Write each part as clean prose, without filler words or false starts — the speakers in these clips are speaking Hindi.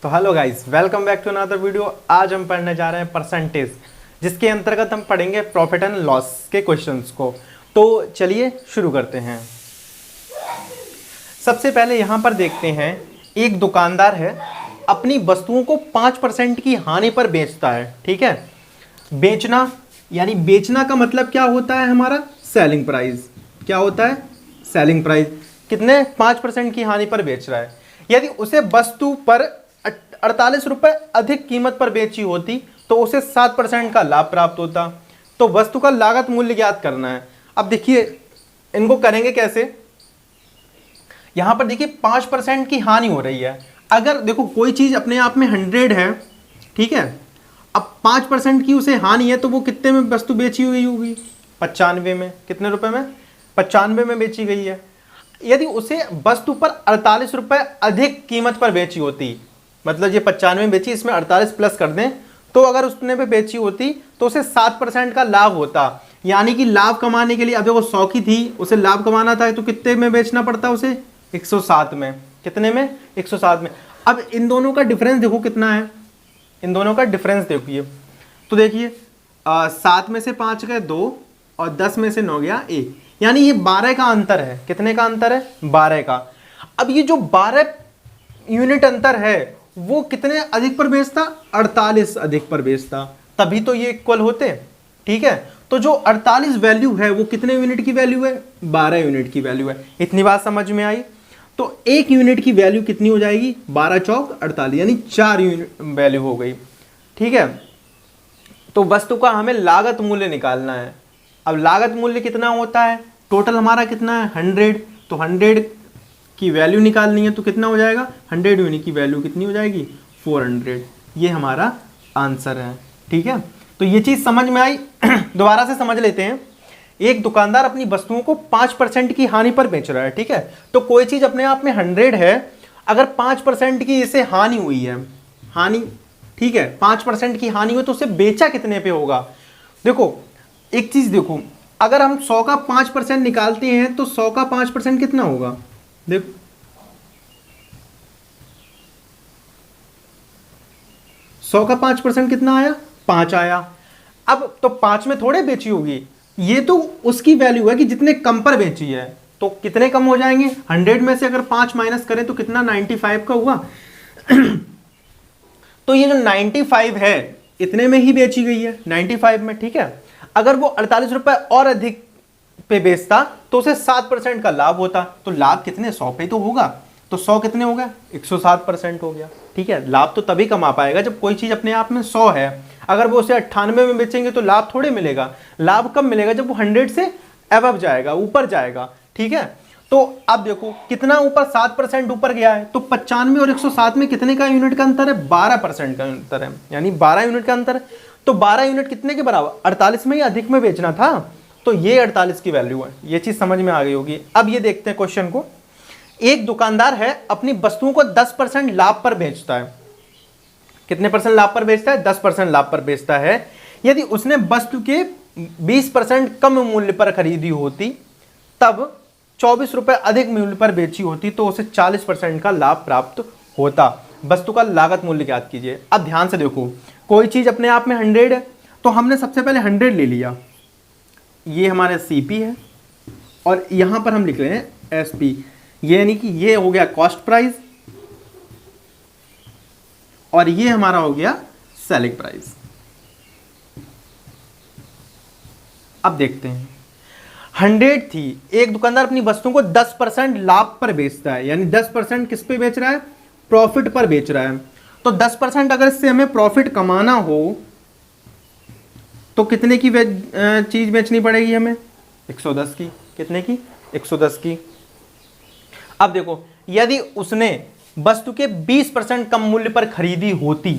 तो hello guys, welcome back to another video. आज हम पढ़ने जा रहे हैं परसेंटेज, जिसके अंतर्गत हम पढ़ेंगे प्रॉफिट एंड लॉस के क्वेश्चंस को। तो चलिए शुरू करते हैं। सबसे पहले यहाँ पर देखते हैं, एक दुकानदार है, अपनी वस्तुओं को 5% की हानि पर बेचता है। ठीक है, बेचना यानी बेचना का मतलब क्या होता है हमारा? Selling price. क्या होता है? Selling price. कितने? 5% की हानि पर बेच रहा है। यदि उसे वस्तु पर 48 रुपए अधिक कीमत पर बेची होती तो उसे 7% का लाभ प्राप्त होता। तो वस्तु का लागत मूल्य ज्ञात करना है। अब देखिए इनको करेंगे कैसे। यहां पर देखिए 5% की हानि हो रही है। अगर देखो कोई चीज अपने आप में 100 है, ठीक है, अब 5% की उसे हानि है तो वो कितने में वस्तु बेची हुई होगी? 95 में। कितने रुपए में? 95 में बेची गई है। यदि उसे वस्तु पर 48 रुपए अधिक कीमत पर बेची होती, मतलब ये 95 में बेची, इसमें 48 प्लस कर दें, तो अगर उसने पे बेची होती तो उसे 7% का लाभ होता। यानी कि लाभ कमाने के लिए, अब देखो 100 की थी, उसे लाभ कमाना था तो कितने में बेचना पड़ता उसे? 107 में। कितने में? 107 में। अब इन दोनों का डिफरेंस देखो कितना है, इन दोनों का डिफरेंस देखिए। तो देखिए 7 में से 5 गए 2 और 10 में से 9 गया 1, यानी ये 12 का अंतर है। कितने का अंतर है? 12 का। अब ये जो 12 यूनिट अंतर है वो कितने अधिक पर बेचता? 48 अधिक पर बेचता, तभी तो ये इक्वल होते। ठीक है, तो जो 48 वैल्यू है वो कितने यूनिट की वैल्यू है? 12 यूनिट की वैल्यू है। इतनी बात समझ में आई? तो 1 यूनिट की वैल्यू कितनी हो जाएगी? 12 चौक 48, यानी 4 यूनिट वैल्यू हो गई। ठीक है, तो वस्तु का हमें लागत मूल्य निकालना है। अब लागत मूल्य कितना होता है? टोटल हमारा कितना है? 100। तो 100 की वैल्यू निकालनी है तो कितना हो जाएगा? 100 यूनिट की वैल्यू कितनी हो जाएगी? 400। ये हमारा आंसर है। ठीक है, तो ये चीज समझ में आई? दोबारा से समझ लेते हैं। एक दुकानदार अपनी वस्तुओं को 5% की हानि पर बेच रहा है। ठीक है, तो कोई चीज अपने आप में 100 है, अगर 5% की इसे हानि हुई है, हानि, ठीक है, 5% की हानि हो तो उसे बेचा कितने पे होगा? देखो एक चीज देखो, अगर हम 100 का 5% निकालते हैं तो 100 का 5% कितना होगा? देखो 100 का 5% कितना आया? 5 आया। अब तो 5 में थोड़े बेची होगी, ये तो उसकी वैल्यू है कि जितने कम पर बेची है। तो कितने कम हो जाएंगे? 100 में से अगर 5 माइनस करें तो कितना? 95 का हुआ। तो ये जो 95 है इतने में ही बेची गई है, 95 में। ठीक है, अगर वो 48 रुपए और अधिक पे बेचता तो उसे 7% का लाभ होता। तो लाभ कितने? 100 पे तो होगा। तो 100 कितने हो गया? 107% हो गया। ठीक है, लाभ तो तभी कमा पाएगा जब कोई चीज अपने आप में 100 है। अगर वो उसे 98 में बेचेंगे तो लाभ थोड़े मिलेगा। लाभ कब मिलेगा? जब वो 100 से अबव जाएगा, ऊपर जाएगा। ठीक है, तो अब देखो कितना ऊपर? 7% ऊपर गया है। तो 95 और 107 में कितने का यूनिट का अंतर है? 12% का अंतर है, यानी 12 यूनिट का अंतर है। तो 12 यूनिट कितने के बराबर? 48 में ही अधिक में बेचना था, तो ये 48 की वैल्यू है। ये चीज समझ में आ गई होगी। अब ये देखते हैं क्वेश्चन को। एक दुकानदार है, अपनी वस्तुओं को 10% लाभ पर बेचता है। कितने परसेंट लाभ पर बेचता है? 10% लाभ पर बेचता है। यदि उसने वस्तु के 20% कम मूल्य पर खरीदी होती, तब 24 रुपए अधिक मूल्य पर बेची होती तो उसे 40% का लाभ प्राप्त होता। वस्तु का लागत मूल्य ज्ञात कीजिए। अब ध्यान से देखो, कोई चीज अपने आप में 100 है तो हमने सबसे पहले 100 ले लिया, ये हमारा सीपी है, और यहां पर हम लिख रहे हैं एसपी, ये यानी कि ये हो गया कॉस्ट प्राइस और ये हमारा हो गया सेलिंग प्राइस। अब देखते हैं, 100 थी, एक दुकानदार अपनी वस्तुओं को 10% लाभ पर बेचता है, यानी 10% किस पे बेच रहा है? प्रॉफिट पर बेच रहा है। तो 10% अगर इससे हमें प्रॉफिट कमाना हो तो कितने की चीज बेचनी पड़ेगी हमें? 110 की। कितने की? 110 की। अब देखो, यदि उसने वस्तु के 20% कम मूल्य पर खरीदी होती,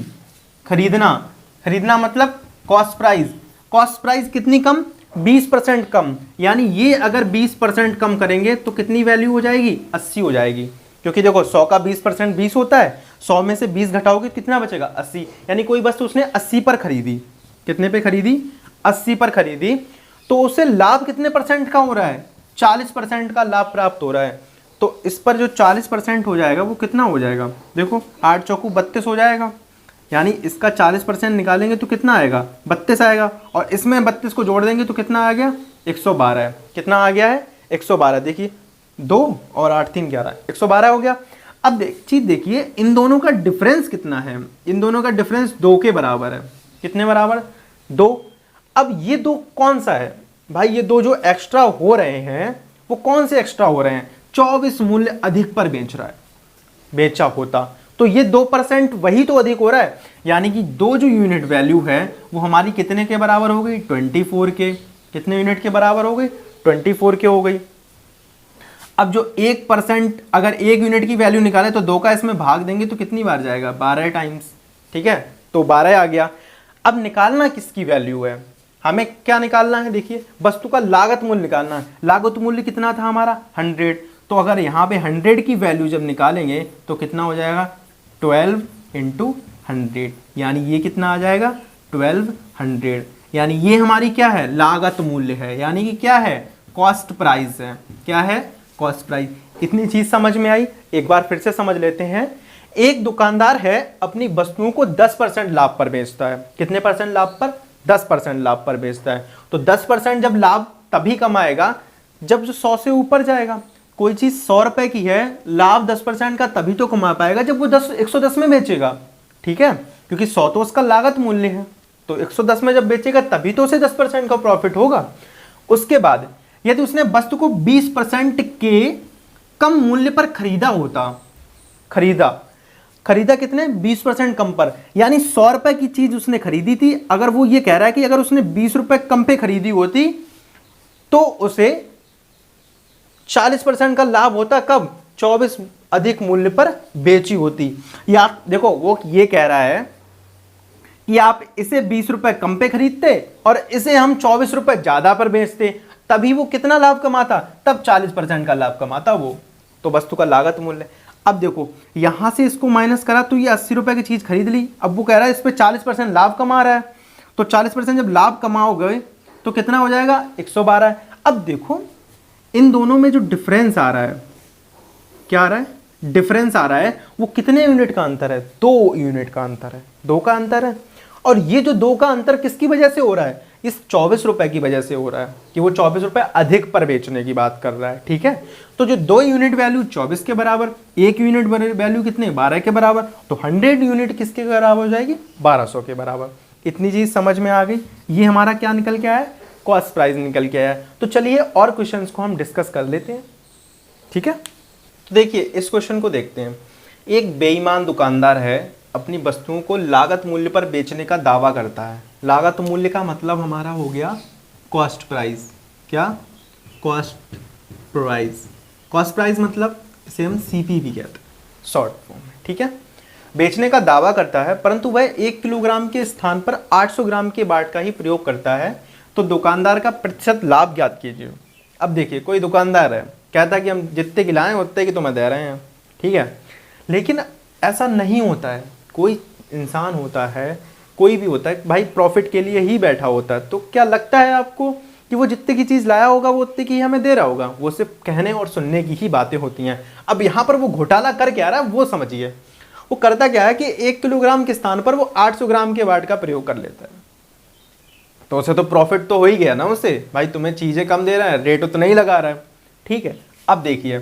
खरीदना मतलब कॉस्ट प्राइस, कॉस्ट प्राइस कितनी कम? 20% कम, यानी ये अगर 20% कम करेंगे तो कितनी वैल्यू हो जाएगी? 80 हो जाएगी। क्योंकि देखो 100 का 20% 20 होता है, 100 में से 20 घटाओगे कितना बचेगा? 80। यानी कोई वस्तु उसने 80 पर खरीदी, कितने पे खरीदी? 80 पर खरीदी, तो उसे लाभ कितने परसेंट का हो रहा है? 40% का लाभ प्राप्त हो रहा है। तो इस पर जो 40% हो जाएगा वो कितना हो जाएगा, देखो 8 चौकू 32 हो जाएगा, यानी इसका 40% निकालेंगे तो कितना आएगा, 32 आएगा, और इसमें 32 को जोड़ देंगे तो कितना आ गया, 112 है। कितना आ गया है, 112। देखिए 2 और 8 3 11, 112 हो गया। अब चीज देखिए इन दोनों का डिफरेंस कितना है, इन दोनों का डिफरेंस 2 के बराबर है। कितने बराबर, 2। अब ये दो कौन सा है भाई, ये दो जो एक्स्ट्रा हो रहे हैं वो कौन से एक्स्ट्रा हो रहे हैं, 24 मूल्य अधिक पर बेच रहा है, बेचा होता तो ये 2% वही तो अधिक हो रहा है, यानी कि दो जो यूनिट वैल्यू है वो हमारी कितने के बराबर हो गई, 24 के। कितने यूनिट के बराबर हो गई, 24 के हो गई। अब जो 1%, अगर 1 यूनिट की वैल्यू निकाले तो 2 का इसमें भाग देंगे तो कितनी बार जाएगा, 12 टाइम्स। ठीक है, तो 12 आ गया। अब निकालना किसकी वैल्यू है, हमें क्या निकालना है, देखिए वस्तु का लागत मूल्य निकालना है। लागत मूल्य कितना था हमारा, 100। तो अगर यहाँ पे 100 की वैल्यू जब निकालेंगे तो कितना हो जाएगा, 12 × 100, यानी ये कितना आ जाएगा, 1200। यानी ये हमारी क्या है, लागत मूल्य है, यानी कि क्या है, कॉस्ट प्राइस है। क्या है, कॉस्ट प्राइस। इतनी चीज समझ में आई, एक बार फिर से समझ लेते हैं। एक दुकानदार है अपनी वस्तुओं को 10% लाभ पर बेचता है। कितने परसेंट लाभ पर, 10% लाभ पर बेचता है। तो 10% जब लाभ तभी कमाएगा जब जो 100 से ऊपर जाएगा। कोई चीज 100 रुपए की है, लाभ 10% का तभी तो कमा पाएगा जब वो 110 में बेचेगा। ठीक है, क्योंकि 100 तो उसका लागत मूल्य है, तो 110 में जब बेचेगा तभी तो उसे 10% का प्रॉफिट होगा। उसके बाद यदि उसने वस्तु को 20% के कम मूल्य पर खरीदा होता, खरीदा कितने, 20% कम पर, यानी 100 रुपए की चीज उसने खरीदी थी। अगर वो ये कह रहा है कि अगर उसने 20 रुपए कम पे खरीदी होती तो उसे 40% का लाभ होता, कब, 24 अधिक मूल्य पर बेची होती। या देखो वो ये कह रहा है कि आप इसे 20 रुपए कम पे खरीदते और इसे हम 24 रुपए ज्यादा पर बेचते, तभी वो कितना लाभ कमाता, तब 40% का लाभ कमाता वो। तो वस्तु का लागत मूल्य। अब देखो यहां से इसको माइनस करा तो ये 80 रुपए की चीज खरीद ली, अब वो कह रहा है इस पे 40% लाभ कमा रहा है, तो 40% जब लाभ कमाओगे तो कितना हो जाएगा, 112। अब देखो इन दोनों में जो डिफरेंस आ रहा है, क्या आ रहा है, डिफरेंस आ रहा है, वो कितने यूनिट का अंतर है, 2 यूनिट का अंतर है, 2 का अंतर है। और ये जो 2 का अंतर किसकी वजह से हो रहा है, इस 24 रुपए की वजह से हो रहा है कि वो 24 रुपए अधिक पर बेचने की बात कर रहा है। ठीक है, तो जो 2 यूनिट वैल्यू 24 के बराबर, 1 यूनिट वैल्यू कितने, 12 के बराबर, तो 100 यूनिट किसके बराबर हो जाएगी, 1200 के बराबर। इतनी चीज समझ में आ गई। ये हमारा क्या निकल के आया, कॉस्ट प्राइस निकल के आया। तो चलिए और क्वेश्चंस को हम डिस्कस कर लेते हैं। ठीक है, तो देखिए इस क्वेश्चन को देखते हैं। एक बेईमान दुकानदार है, अपनी वस्तुओं को लागत मूल्य पर बेचने का दावा करता है। लागत मूल्य का मतलब हमारा हो गया कॉस्ट प्राइस। क्या, कॉस्ट प्राइस। कॉस्ट प्राइस मतलब इसे हम सीपीवी कहते हैं शॉर्ट फॉर्म में। ठीक है, बेचने का दावा करता है, परंतु वह 1 किलोग्राम के स्थान पर 800 ग्राम के बाट का ही प्रयोग करता है। तो दुकानदार का प्रतिशत लाभ ज्ञात कीजिए। अब देखिए कोई दुकानदार है, कहता है कि हम जितने की लाए उतने की तुम्हें दे रहे हैं। ठीक है, लेकिन ऐसा नहीं होता है। कोई इंसान होता है, कोई भी होता है भाई, प्रॉफिट के लिए ही बैठा होता है। तो क्या लगता है आपको कि वो जितने की चीज़ लाया होगा वो उतने की हमें दे रहा होगा? वो सिर्फ कहने और सुनने की ही बातें होती हैं। अब यहाँ पर वो घोटाला कर क्या रहा है वो समझिए। वो करता क्या है कि 1 किलोग्राम के स्थान पर वो 800 ग्राम के बाट का प्रयोग कर लेता है। तो उसे तो प्रॉफिट तो हो ही गया ना उसे, भाई तुम्हें चीज़ें कम दे रहा है, रेट उतना ही लगा रहा है। ठीक है, अब देखिए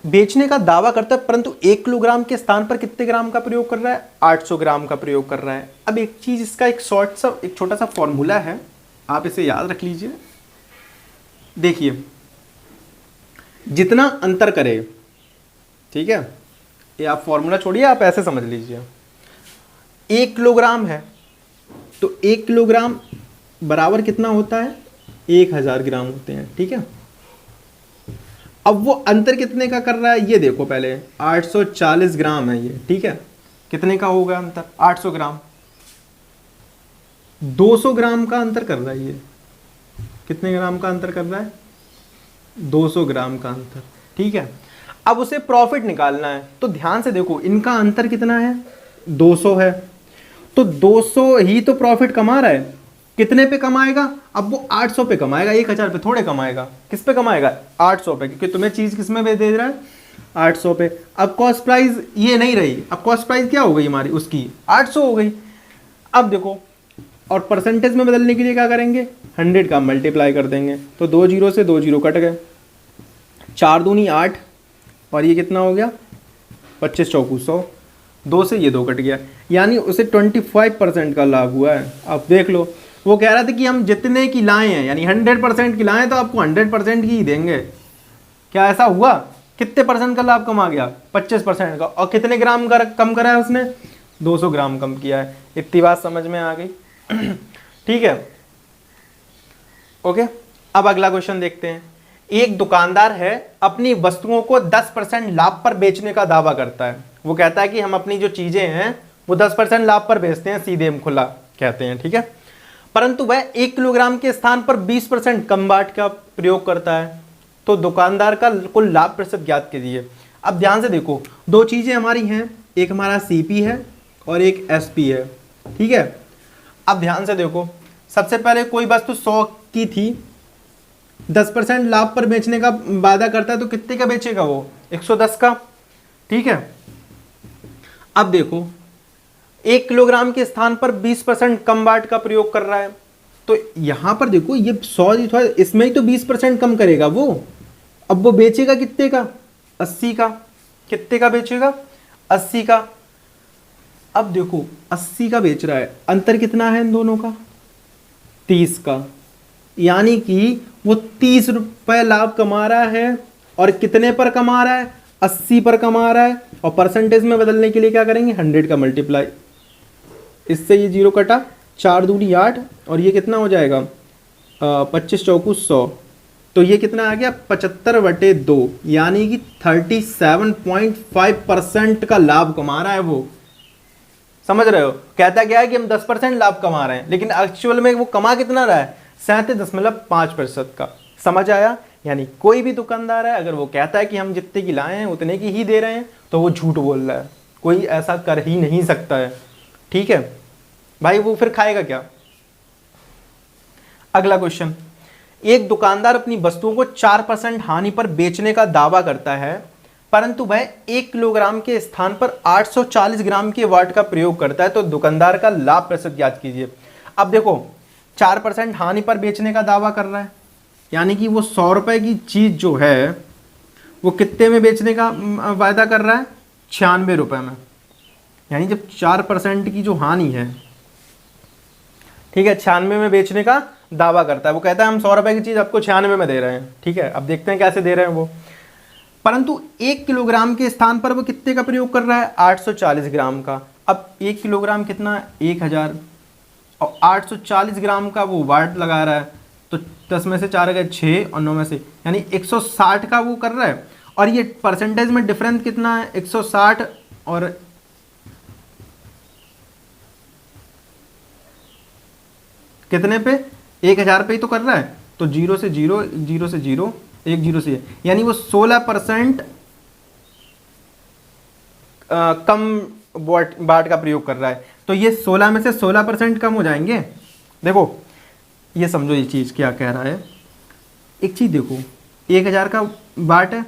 बेचने का दावा करता है, परंतु 1 किलोग्राम के स्थान पर कितने ग्राम का प्रयोग कर रहा है, 800 ग्राम का प्रयोग कर रहा है। अब एक चीज, इसका एक छोटा सा फॉर्मूला है, आप इसे याद रख लीजिए। देखिए जितना अंतर करे, ठीक है, ये आप फॉर्मूला छोड़िए, आप ऐसे समझ लीजिए। 1 किलोग्राम है तो 1 किलोग्राम बराबर कितना होता है, 1000 ग्राम होते हैं। ठीक है, अब वो अंतर कितने का कर रहा है ये देखो, पहले 840 ग्राम है ये। ठीक है, कितने का होगा अंतर, 800 ग्राम। 200 ग्राम का अंतर कर रहा है ये। कितने ग्राम का अंतर कर रहा है, 200 ग्राम का अंतर। ठीक है, अब उसे प्रॉफिट निकालना है, तो ध्यान से देखो इनका अंतर कितना है, 200 है। तो 200 ही तो प्रॉफिट कमा रहा है, कितने पे कमाएगा? अब वो 800 पे कमाएगा, 1000 पे थोड़े कमाएगा। किस पे कमाएगा? 800 पे, क्योंकि तुम्हें चीज़ किस में दे रहा है? 800 पे। अब कॉस्ट प्राइस ये नहीं रही, अब कॉस्ट प्राइस क्या हो गई हमारी? उसकी 800 हो गई। अब देखो, और परसेंटेज में बदलने के लिए क्या करेंगे? 100 का मल्टीप्लाई कर देंगे, तो 2 जीरो से 2 जीरो कट गए, 4 दूनी 8, और ये कितना हो गया? 25 चौकू 100, 2 से ये 2 कट गया, यानी उसे 25% का लाभ हुआ है। अब देख लो, वो कह रहा था कि हम जितने की लाए हैं, यानी 100% की लाए तो आपको 100% की ही देंगे। क्या ऐसा हुआ? कितने परसेंट का लाभ कमा गया? 25% का। और कितने ग्राम का कम करा है उसने? 200 ग्राम कम किया है। इतनी बात समझ में आ गई? ठीक है, ओके। अब अगला क्वेश्चन देखते हैं। एक दुकानदार है, अपनी वस्तुओं को 10% लाभ पर बेचने का दावा करता है। वो कहता है कि हम अपनी जो चीजें हैं वो 10% लाभ पर बेचते हैं, सीधे हम खुला कहते हैं, ठीक है। परंतु वह 1 किलोग्राम के स्थान पर 20% कम बाट का प्रयोग करता है, तो दुकानदार का कुल लाभ प्रतिशत ज्ञात कीजिए। अब ध्यान से देखो, दो चीजें हमारी हैं, एक हमारा सीपी है और एक एसपी है, ठीक है। अब ध्यान से देखो, सबसे पहले कोई वस्तु 100 की थी, 10% लाभ पर बेचने का वादा करता है, तो कितने का बेचेगा वो? 110 का, ठीक है। अब देखो, 1 किलोग्राम के स्थान पर 20% कम वाट का प्रयोग कर रहा है, तो यहां पर देखो ये 100 ही था, इसमें ही तो 20% कम करेगा वो। अब वो बेचेगा कितने का? 80 का। कितने का बेचेगा? 80 का। अब देखो 80 का बेच रहा है, अंतर कितना है इन दोनों का? 30 का, यानी कि वो 30 रुपए लाभ कमा रहा है। और कितने पर कमा रहा है? 80 पर कमा रहा है। और परसेंटेज में बदलने के लिए क्या करेंगे? 100 का मल्टीप्लाई, इससे ये 0 कटा, 4 दूनी 8, और ये कितना हो जाएगा? 25 चौकू 100, तो ये कितना आ गया? 75/2, यानी कि 37.5% का लाभ कमा रहा है वो। समझ रहे हो? कहता क्या है कि हम 10% लाभ कमा रहे हैं, लेकिन एक्चुअल में वो कमा कितना रहा है? 37.5% का। समझ आया? यानी कोई भी दुकानदार है, अगर वो कहता है कि हम जितने की लाए हैं उतने की ही दे रहे हैं, तो वो झूठ बोल रहा है। कोई ऐसा कर ही नहीं सकता है, ठीक है भाई। वो फिर खाएगा क्या? अगला क्वेश्चन। एक दुकानदार अपनी वस्तुओं को 4% हानि पर बेचने का दावा करता है, परंतु वह 1 किलोग्राम के स्थान पर 840 ग्राम के वाट का प्रयोग करता है, तो दुकानदार का लाभ प्रतिशत ज्ञात कीजिए। अब देखो, 4% हानि पर बेचने का दावा कर रहा है, यानी कि वो 100 रुपए की चीज जो है वो कितने में बेचने का वायदा कर रहा है? 96 रुपए में। यानी जब 4% की जो हानि है, ठीक है, 96 में बेचने का दावा करता है। वो कहता है हम 100 रुपए की चीज आपको 96 में दे रहे हैं, ठीक है। अब देखते हैं कैसे दे रहे हैं वो। परंतु 1 किलोग्राम के स्थान पर वो कितने का प्रयोग कर रहा है? 840 ग्राम का। अब 1 किलोग्राम कितना है? 1000, और 840 ग्राम का वो वाट लगा रहा है, तो 10 में से 4 गए 6, और 9 में से, यानी 160 का वो कर रहा है। और ये परसेंटेज में डिफरेंस कितना है? 160 और कितने पे? 1000 पे ही तो कर रहा है, तो 0 से 0, 0 से 0, 1 0 से, यानी वो 16% कम वाट का प्रयोग कर रहा है। तो ये 16 में से 16% कम हो जाएंगे। देखो ये समझो ये चीज़ क्या कह रहा है। एक चीज़ देखो, 1000 का वाट है,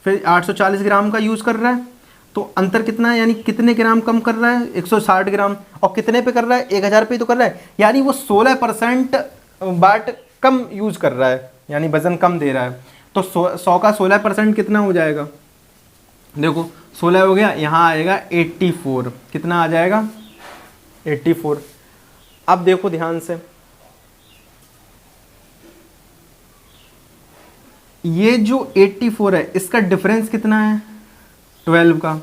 फिर 840 ग्राम का यूज़ कर रहा है, तो अंतर कितना है? यानी कितने ग्राम कम कर रहा है? 160 ग्राम। और कितने पे कर रहा है? 1000 पे तो कर रहा है, यानी वो 16% वाट कम यूज़ कर रहा है, यानी वजन कम दे रहा है। तो 100 का 16% कितना हो जाएगा? देखो 16 हो गया, यहाँ आएगा 84। कितना आ जाएगा? 84। अब देखो ध्यान से, ये जो 84 है इसका डिफरेंस कितना है? 12 का,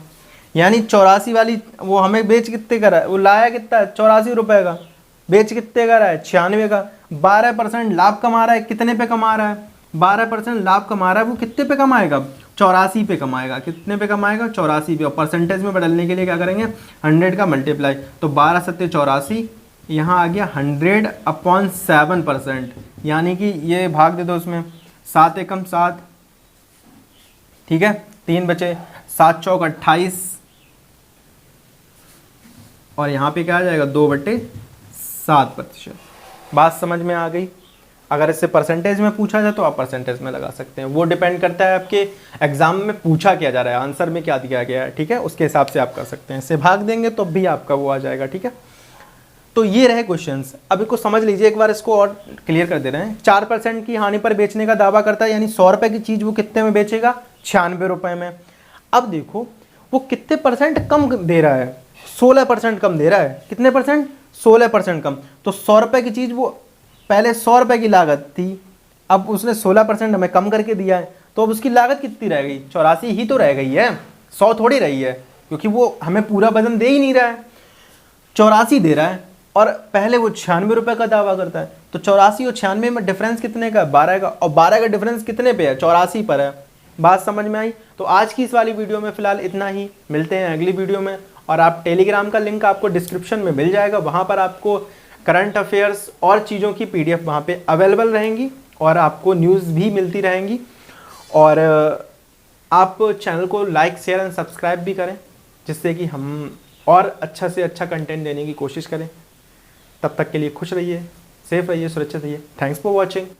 यानी 84 वाली वो हमें बेच कितने का रहा है? वो लाया कितना है? 84 रुपए का। बेच कितने का रहा है? 96 का। 12% लाभ कमा रहा है। कितने पे कमा रहा है? 12% लाभ कमा रहा है। वो कितने पे कमाएगा? 84 पे कमाएगा। कितने पे कमाएगा? 84 पे। और परसेंटेज में बदलने के लिए क्या करेंगे? 100 का मल्टीप्लाई, तो 12 सत्ते 84, यहाँ आ गया 100/7%, यानी कि ये भाग दे दो उसमें, 7 एकम 7, ठीक है, 3 बचे, 7 चौक 28, और यहाँ पे क्या आ जाएगा? 2/7%। बात समझ में आ गई। अगर इससे परसेंटेज में पूछा जाए तो आप परसेंटेज में लगा सकते हैं, वो डिपेंड करता है आपके एग्जाम में पूछा क्या जा रहा है, आंसर में क्या दिया गया है, ठीक है, उसके हिसाब से आप कर सकते हैं। इससे भाग देंगे तो भी आपका वो आ जाएगा, ठीक है। तो ये रहे क्वेश्चंस। अब इसको समझ लीजिए एक बार, इसको और क्लियर कर दे रहे हैं। 4% की हानि पर बेचने का दावा करता है, यानी 100 रुपए की चीज वो कितने में बेचेगा, 96 रुपए में। अब देखो वो कितने परसेंट कम दे रहा है, 16% कम दे रहा है। कितने परसेंट, 16% कम। तो 100 रुपए की चीज वो पहले 100 रुपए की लागत थी, अब उसने 16% हमें कम करके दिया है, तो अब उसकी लागत कितनी रह गई, 84 ही तो रह गई है, 100 थोड़ी रही है, क्योंकि वो हमें पूरा वजन दे ही नहीं रहा है, 84 दे रहा है। और पहले वो 96 रुपए का दावा करता है, तो 84 और 96 में डिफरेंस कितने का, 12 का, और 12 का डिफरेंस कितने पे है, 84 पर है। बात समझ में आई। तो आज की इस वाली वीडियो में फिलहाल इतना ही, मिलते हैं अगली वीडियो में। और आप टेलीग्राम का लिंक आपको डिस्क्रिप्शन में मिल जाएगा, वहाँ पर आपको करंट अफेयर्स और चीज़ों की PDF वहाँ पे अवेलेबल रहेंगी, और आपको न्यूज़ भी मिलती रहेंगी। और आप चैनल को लाइक, शेयर एंड सब्सक्राइब भी करें, जिससे कि हम और अच्छा से अच्छा कंटेंट देने की कोशिश करें। तब तक के लिए खुश रहिए, सेफ रहिए, सुरक्षित रहिए। Thanks for watching.